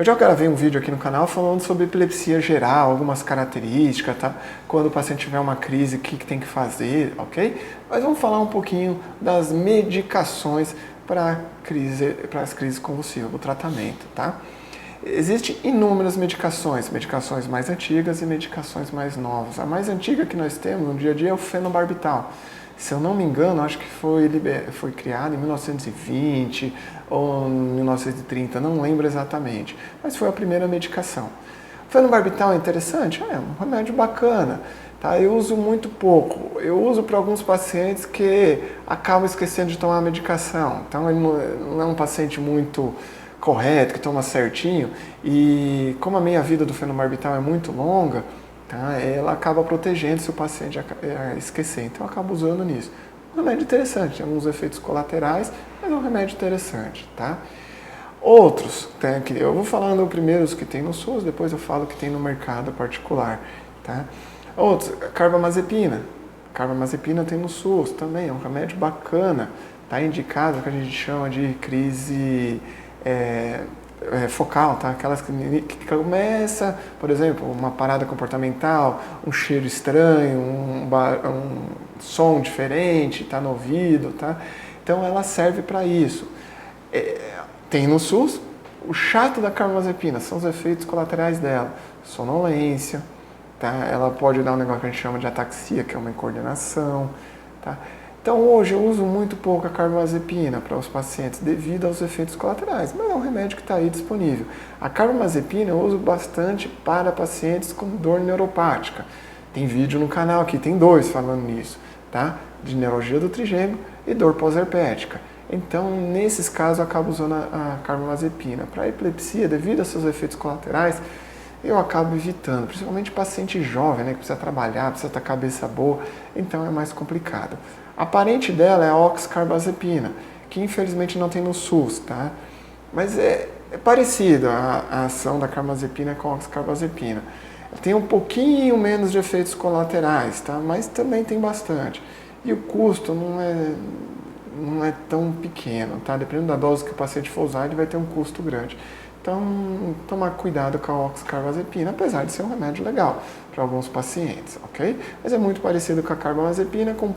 Eu já gravei um vídeo aqui no canal falando sobre epilepsia geral, algumas características, tá? Quando o paciente tiver uma crise, o que tem que fazer, ok? Mas vamos falar um pouquinho das medicações para as crises convulsivas, o tratamento, tá? Existem inúmeras medicações mais antigas e medicações mais novas. A mais antiga que nós temos no dia a dia é o fenobarbital. Se eu não me engano, acho que foi criado em 1920 ou 1930, não lembro exatamente, mas foi a primeira medicação. O fenobarbital é interessante? É um remédio bacana, tá? Eu uso muito pouco. Eu uso para alguns pacientes que acabam esquecendo de tomar a medicação. Então, ele não é um paciente muito correto, que toma certinho, e como a meia-vida do fenobarbital é muito longa, tá, ela acaba protegendo se o paciente esquecer, então eu acabo usando nisso. Um remédio interessante, tem alguns efeitos colaterais, mas é um remédio interessante, tá? Outros, eu vou falando primeiro os que tem no SUS, depois eu falo o que tem no mercado particular, tá? Outros, carbamazepina. Carbamazepina tem no SUS também, é um remédio bacana, tá indicado, que a gente chama de crise focal, tá? Aquelas que começa, por exemplo, uma parada comportamental, um cheiro estranho, um som diferente, tá no ouvido, tá? Então ela serve para isso. Tem no SUS, o chato da carbamazepina são os efeitos colaterais dela, sonolência, tá? Ela pode dar um negócio que a gente chama de ataxia, que é uma incoordenação, tá? Então hoje eu uso muito pouco a carbamazepina para os pacientes devido aos efeitos colaterais, mas é um remédio que está aí disponível. A carbamazepina eu uso bastante para pacientes com dor neuropática. Tem vídeo no canal aqui, tem 2 falando nisso, tá? De neuralgia do trigêmeo e dor pós-herpética. Então, nesses casos, eu acabo usando a carbamazepina. Para a epilepsia, devido aos seus efeitos colaterais, eu acabo evitando, principalmente paciente jovem, né, que precisa trabalhar, precisa ter cabeça boa, então é mais complicado. A parente dela é a oxcarbazepina, que infelizmente não tem no SUS, tá? Mas é parecido a ação da carbamazepina com a oxcarbazepina. Tem um pouquinho menos de efeitos colaterais, tá? Mas também tem bastante. E o custo não é tão pequeno, tá? Dependendo da dose que o paciente for usar, ele vai ter um custo grande. Então, tomar cuidado com a oxcarbazepina, apesar de ser um remédio legal para alguns pacientes, ok? Mas é muito parecido com a carbamazepina, com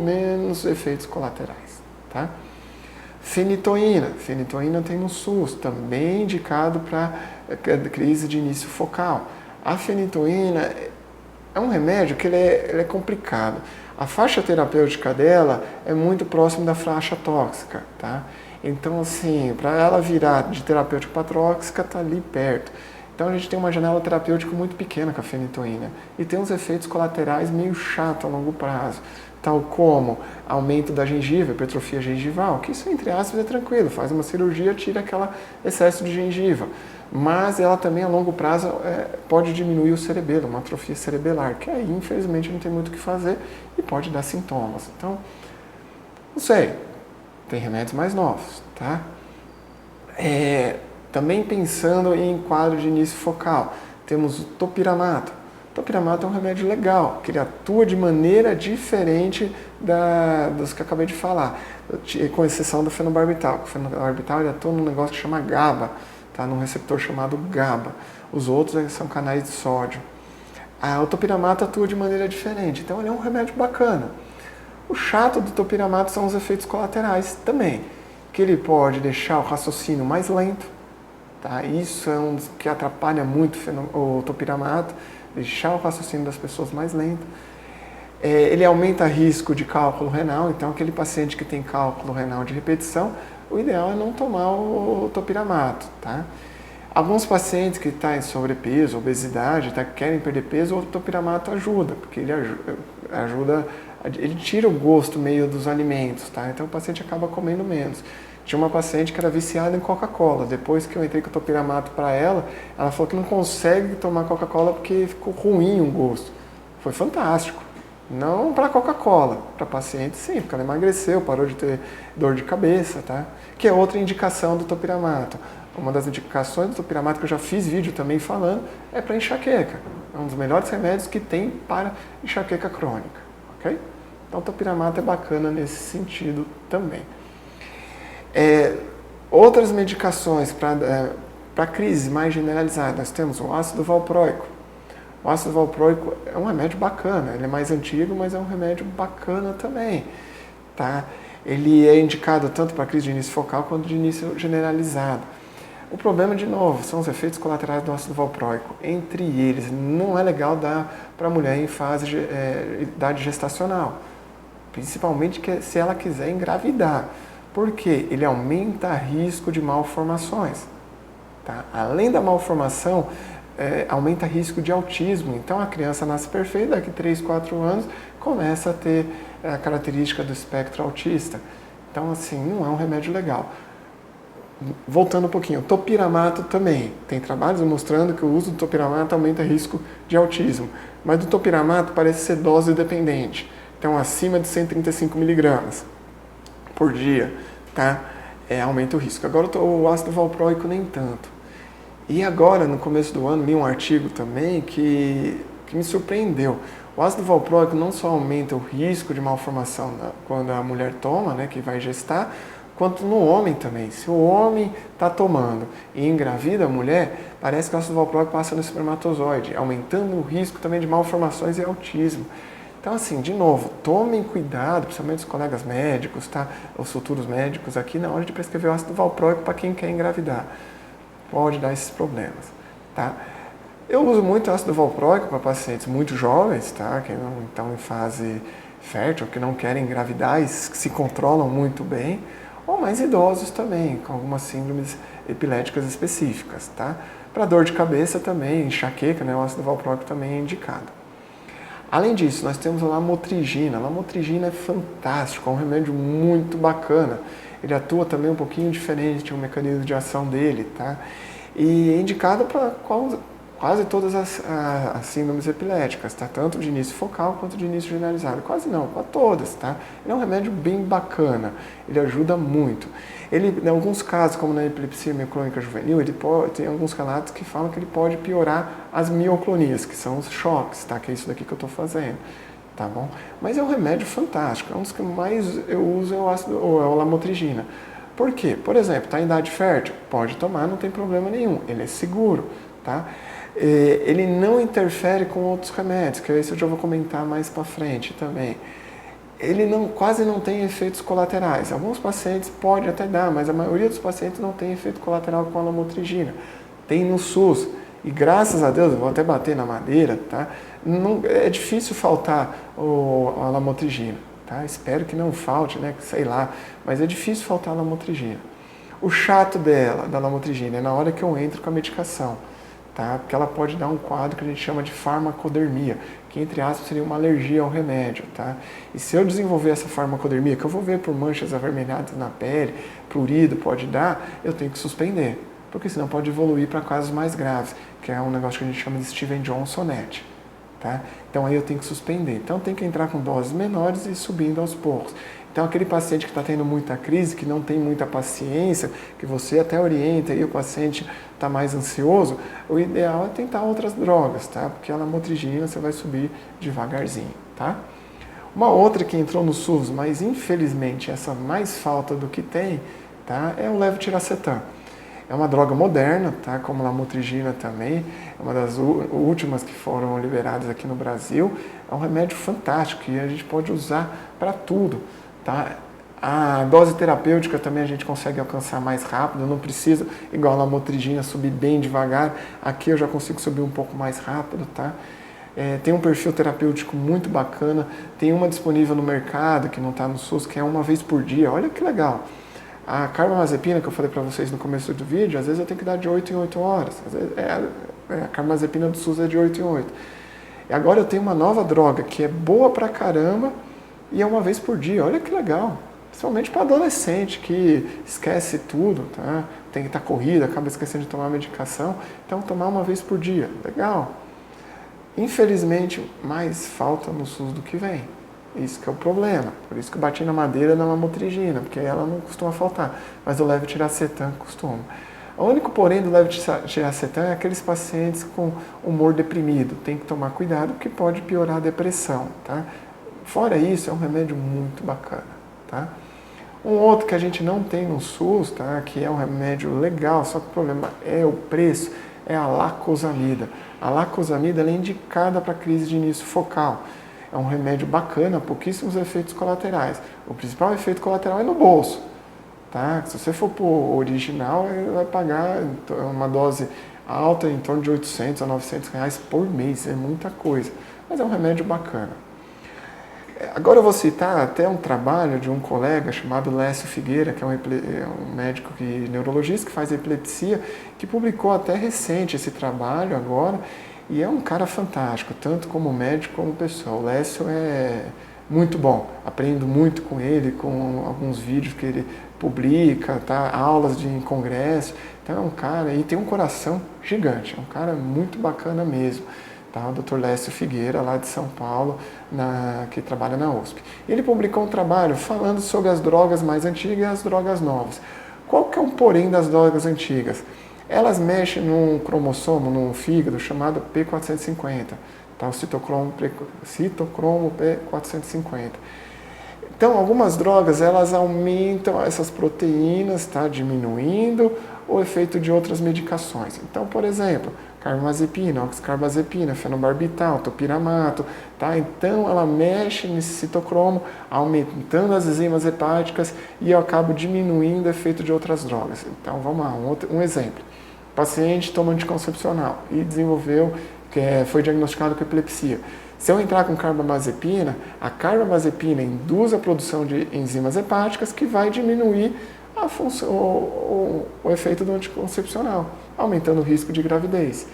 menos efeitos colaterais, tá? Fenitoína. Fenitoína tem no SUS, também indicado para crise de início focal. A fenitoína é um remédio que ele é complicado. A faixa terapêutica dela é muito próxima da faixa tóxica, tá? Então, assim, para ela virar de terapêutica para tóxica, está ali perto. Então, a gente tem uma janela terapêutica muito pequena com a fenitoína. E tem uns efeitos colaterais meio chatos a longo prazo, tal como aumento da gengiva, hipertrofia gengival, que isso, entre aspas, é tranquilo. Faz uma cirurgia, tira aquele excesso de gengiva. Mas ela também, a longo prazo, pode diminuir o cerebelo, uma atrofia cerebelar, que aí, infelizmente, não tem muito o que fazer e pode dar sintomas. Então, não sei. Tem remédios mais novos, tá? Também pensando em quadro de início focal, temos o topiramato. O topiramato é um remédio legal, que ele atua de maneira diferente dos que eu acabei de falar, com exceção do fenobarbital. O fenobarbital ele atua num negócio que chama GABA, tá? Num receptor chamado GABA. Os outros são canais de sódio. O topiramato atua de maneira diferente, então ele é um remédio bacana. O chato do topiramato são os efeitos colaterais também, que ele pode deixar o raciocínio mais lento, tá? Isso é um dos que atrapalha muito o topiramato, deixar o raciocínio das pessoas mais lento. Ele aumenta o risco de cálculo renal, então aquele paciente que tem cálculo renal de repetição, o ideal é não tomar o topiramato, tá? Alguns pacientes que estão em sobrepeso, obesidade, querem perder peso, o topiramato ajuda, porque ele ele tira o gosto meio dos alimentos, tá? Então o paciente acaba comendo menos. Tinha uma paciente que era viciada em Coca-Cola. Depois que eu entrei com o topiramato para ela falou que não consegue tomar Coca-Cola porque ficou ruim o gosto. Foi fantástico. Não para Coca-Cola, para paciente sim, porque ela emagreceu, parou de ter dor de cabeça, tá? Que é outra indicação do topiramato. Uma das indicações do topiramato que eu já fiz vídeo também falando é para enxaqueca. É um dos melhores remédios que tem para enxaqueca crônica. Okay? Então, o topiramato é bacana nesse sentido também. Outras medicações Para crise mais generalizada, nós temos o ácido valproico. O ácido valproico é um remédio bacana, ele é mais antigo, mas é um remédio bacana também, tá? Ele é indicado tanto para crise de início focal quanto de início generalizado. O problema, de novo, são os efeitos colaterais do ácido valproico. Entre eles, não é legal dar para a mulher em fase de idade gestacional, principalmente se ela quiser engravidar, porque ele aumenta o risco de malformações. Tá? Além da malformação, aumenta o risco de autismo. Então a criança nasce perfeita, daqui 3, 4 anos começa a ter a característica do espectro autista. Então, assim, não é um remédio legal. Voltando um pouquinho, topiramato também. Tem trabalhos mostrando que o uso do topiramato aumenta o risco de autismo. Mas do topiramato parece ser dose dependente. Então, acima de 135 miligramas por dia, tá? Aumenta o risco. Agora, o ácido valproico nem tanto. E agora, no começo do ano, li um artigo também que me surpreendeu. O ácido valproico não só aumenta o risco de malformação quando a mulher toma, né, que vai gestar, quanto no homem também. Se o homem está tomando e engravida a mulher, parece que o ácido valproico passa no espermatozoide, aumentando o risco também de malformações e autismo. Então, assim, de novo, tomem cuidado, principalmente os colegas médicos, tá? Os futuros médicos aqui, na hora de prescrever o ácido valproico para quem quer engravidar. Pode dar esses problemas, tá? Eu uso muito ácido valproico para pacientes muito jovens, tá? Que não estão em fase fértil, que não querem engravidar e se controlam muito bem, ou mais idosos também, com algumas síndromes epiléticas específicas, tá? Para dor de cabeça também, enxaqueca, né? O ácido valproico também é indicado. Além disso, nós temos a lamotrigina. A lamotrigina é fantástico, é um remédio muito bacana. Ele atua também um pouquinho diferente, o mecanismo de ação dele, tá? E é indicado para quase todas as síndromes epiléticas, tá? Tanto de início focal quanto de início generalizado. Quase não, para todas, tá? Ele é um remédio bem bacana, ele ajuda muito. Ele, em alguns casos, como na epilepsia mioclônica juvenil, tem alguns relatos que falam que ele pode piorar as mioclonias, que são os choques, tá? Que é isso daqui que eu estou fazendo. Tá bom? Mas é um remédio fantástico, é um dos que mais eu uso é a lamotrigina. Por quê? Por exemplo, está em idade fértil? Pode tomar, não tem problema nenhum, ele é seguro, tá? Ele não interfere com outros remédios, que esse eu já vou comentar mais para frente também. Ele quase não tem efeitos colaterais. Alguns pacientes pode até dar, mas a maioria dos pacientes não tem efeito colateral com a lamotrigina. Tem no SUS. E graças a Deus, eu vou até bater na madeira, tá? É difícil faltar a lamotrigina, tá? Espero que não falte, né? Sei lá, mas é difícil faltar a lamotrigina. O chato da lamotrigina é na hora que eu entro com a medicação, tá? Porque ela pode dar um quadro que a gente chama de farmacodermia, que entre aspas seria uma alergia ao remédio, tá? E se eu desenvolver essa farmacodermia, que eu vou ver por manchas avermelhadas na pele, prurido pode dar, eu tenho que suspender. Porque senão pode evoluir para casos mais graves, que é um negócio que a gente chama de Steven-Johnson-Net, tá? Então aí eu tenho que suspender. Então tem que entrar com doses menores e subindo aos poucos. Então aquele paciente que está tendo muita crise, que não tem muita paciência, que você até orienta e o paciente está mais ansioso, o ideal é tentar outras drogas, tá? Porque a lamotrigina você vai subir devagarzinho, tá? Uma outra que entrou no SUS, mas infelizmente essa mais falta do que tem, tá? É o levetiracetam. É uma droga moderna, tá? Como a lamotrigina também, é uma das últimas que foram liberadas aqui no Brasil. É um remédio fantástico que a gente pode usar para tudo, tá? A dose terapêutica também a gente consegue alcançar mais rápido, não precisa, igual a lamotrigina, subir bem devagar. Aqui eu já consigo subir um pouco mais rápido, tá? Tem um perfil terapêutico muito bacana, tem uma disponível no mercado que não está no SUS, que é uma vez por dia, olha que legal. A carbamazepina que eu falei para vocês no começo do vídeo, às vezes eu tenho que dar de 8 em 8 horas. Às vezes a carbamazepina do SUS é de 8 em 8. E agora eu tenho uma nova droga que é boa pra caramba e é uma vez por dia. Olha que legal. Principalmente para adolescente que esquece tudo, tá? Tem que estar corrida, acaba esquecendo de tomar a medicação. Então tomar uma vez por dia. Legal. Infelizmente, mais falta no SUS do que vem. Isso que é o problema. Por isso que eu bati na madeira na lamotrigina, porque ela não costuma faltar. Mas o levetiracetam costuma. O único porém do levetiracetam é aqueles pacientes com humor deprimido. Tem que tomar cuidado porque pode piorar a depressão, tá? Fora isso, é um remédio muito bacana, tá? Um outro que a gente não tem no SUS, tá? Que é um remédio legal, só que o problema é o preço, é a lacosamida. A lacosamida ela é indicada para crise de início focal. É um remédio bacana, pouquíssimos efeitos colaterais. O principal efeito colateral é no bolso. Tá? Se você for para o original, ele vai pagar uma dose alta em torno de 800 a 900 reais por mês. É muita coisa, mas é um remédio bacana. Agora eu vou citar até um trabalho de um colega chamado Lécio Figueira, que é um médico neurologista que faz epilepsia, que publicou até recente esse trabalho agora, e é um cara fantástico, tanto como médico como pessoa. O Lécio é muito bom, aprendo muito com ele, com alguns vídeos que ele publica, tá? Aulas em congresso. Então é um cara, e tem um coração gigante, é um cara muito bacana mesmo. Tá? O Dr. Lécio Figueira, lá de São Paulo, que trabalha na USP. Ele publicou um trabalho falando sobre as drogas mais antigas e as drogas novas. Qual que é o porém das drogas antigas? Elas mexem num cromossomo, num fígado, chamado P450, tá? O citocromo P450. Então, algumas drogas, elas aumentam essas proteínas, tá? Diminuindo o efeito de outras medicações. Então, por exemplo, carbamazepina, oxcarbazepina, fenobarbital, topiramato, tá? Então ela mexe nesse citocromo, aumentando as enzimas hepáticas e eu acabo diminuindo o efeito de outras drogas. Então vamos lá, um exemplo. O paciente toma anticoncepcional e foi diagnosticado com epilepsia. Se eu entrar com carbamazepina, a carbamazepina induz a produção de enzimas hepáticas que vai diminuir o efeito do anticoncepcional, aumentando o risco de gravidez.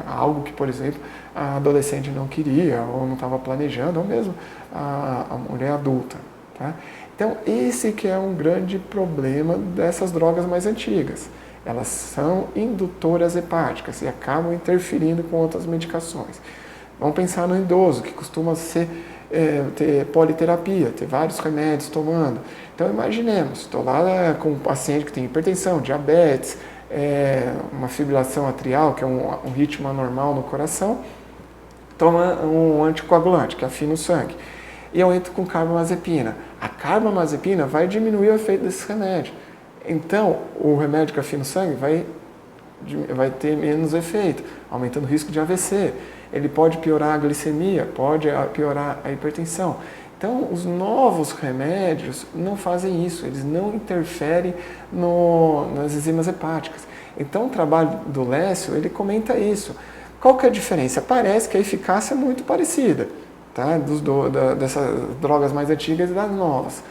Algo que, por exemplo, a adolescente não queria, ou não estava planejando, ou mesmo a mulher adulta. Tá? Então, esse que é um grande problema dessas drogas mais antigas. Elas são indutoras hepáticas e acabam interferindo com outras medicações. Vamos pensar no idoso, que costuma ter politerapia, ter vários remédios tomando. Então, imaginemos, estou lá com um paciente que tem hipertensão, diabetes, uma fibrilação atrial, que é um ritmo anormal no coração, toma um anticoagulante, que afina o sangue. E eu entro com carbamazepina. A carbamazepina vai diminuir o efeito desse remédio. Então, o remédio que afina o sangue vai ter menos efeito, aumentando o risco de AVC. Ele pode piorar a glicemia, pode piorar a hipertensão. Então, os novos remédios não fazem isso, eles não interferem nas enzimas hepáticas. Então, o trabalho do Lécio, ele comenta isso. Qual que é a diferença? Parece que a eficácia é muito parecida, tá? Dessas drogas mais antigas e das novas.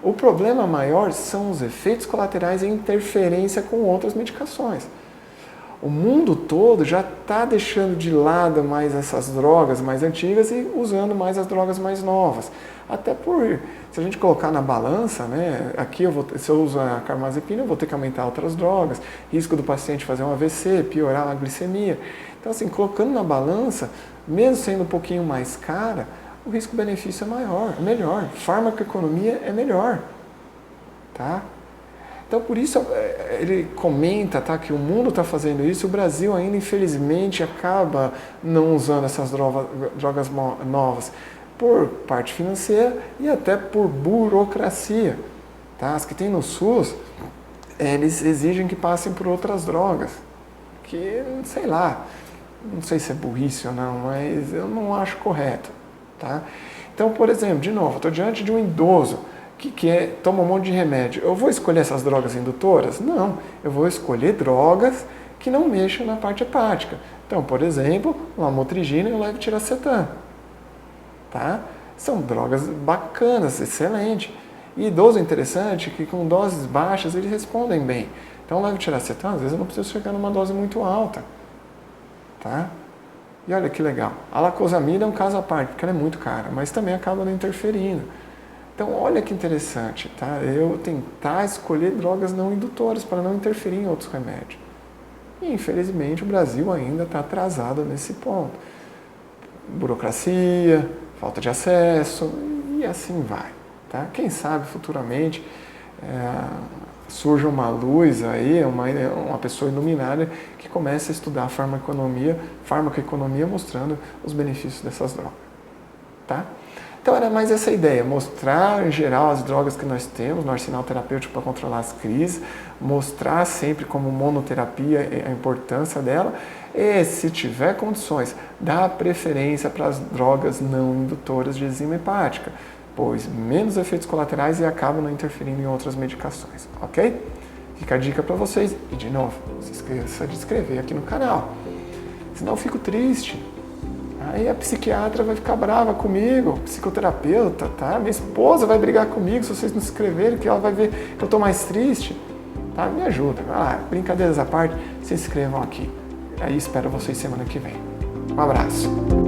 O problema maior são os efeitos colaterais e interferência com outras medicações. O mundo todo já está deixando de lado mais essas drogas mais antigas e usando mais as drogas mais novas. Até se a gente colocar na balança, né, aqui se eu uso a carbamazepina, eu vou ter que aumentar outras drogas, risco do paciente fazer um AVC, piorar a glicemia. Então, assim, colocando na balança, mesmo sendo um pouquinho mais cara, o risco-benefício é melhor. Farmacoeconomia é melhor, tá? Então, por isso, ele comenta, tá, que o mundo está fazendo isso, o Brasil ainda, infelizmente, acaba não usando essas drogas novas, por parte financeira e até por burocracia. Tá? As que tem no SUS, eles exigem que passem por outras drogas, que, sei lá, não sei se é burrice ou não, mas eu não acho correto. Tá? Então, por exemplo, de novo, estou diante de um idoso, toma um monte de remédio. Eu vou escolher essas drogas indutoras? Não, eu vou escolher drogas que não mexam na parte hepática. Então, por exemplo, lamotrigina e o levetiracetam. Tá? São drogas bacanas, excelentes. E idoso interessante que com doses baixas eles respondem bem. Então, o levetiracetam, às vezes eu não preciso chegar numa dose muito alta. Tá? E olha que legal. A lacosamida é um caso à parte, porque ela é muito cara, mas também acaba não interferindo. Então, olha que interessante, tá? Eu tentar escolher drogas não indutoras para não interferir em outros remédios. E, infelizmente, o Brasil ainda está atrasado nesse ponto. Burocracia, falta de acesso e assim vai, tá? Quem sabe, futuramente, surja uma luz aí, uma pessoa iluminada que comece a estudar farmacoeconomia mostrando os benefícios dessas drogas, tá? Então era mais essa ideia, mostrar em geral as drogas que nós temos no arsenal terapêutico para controlar as crises, mostrar sempre como monoterapia a importância dela e, se tiver condições, dar preferência para as drogas não indutoras de enzima hepática, pois menos efeitos colaterais e acabam não interferindo em outras medicações, ok? Fica a dica para vocês e, de novo, não se esqueça de se inscrever aqui no canal, senão eu fico triste. Aí a psiquiatra vai ficar brava comigo, psicoterapeuta, tá? Minha esposa vai brigar comigo se vocês não se inscreverem, que ela vai ver que eu tô mais triste, tá? Me ajuda. Brincadeiras à parte, se inscrevam aqui. Aí espero vocês semana que vem. Um abraço.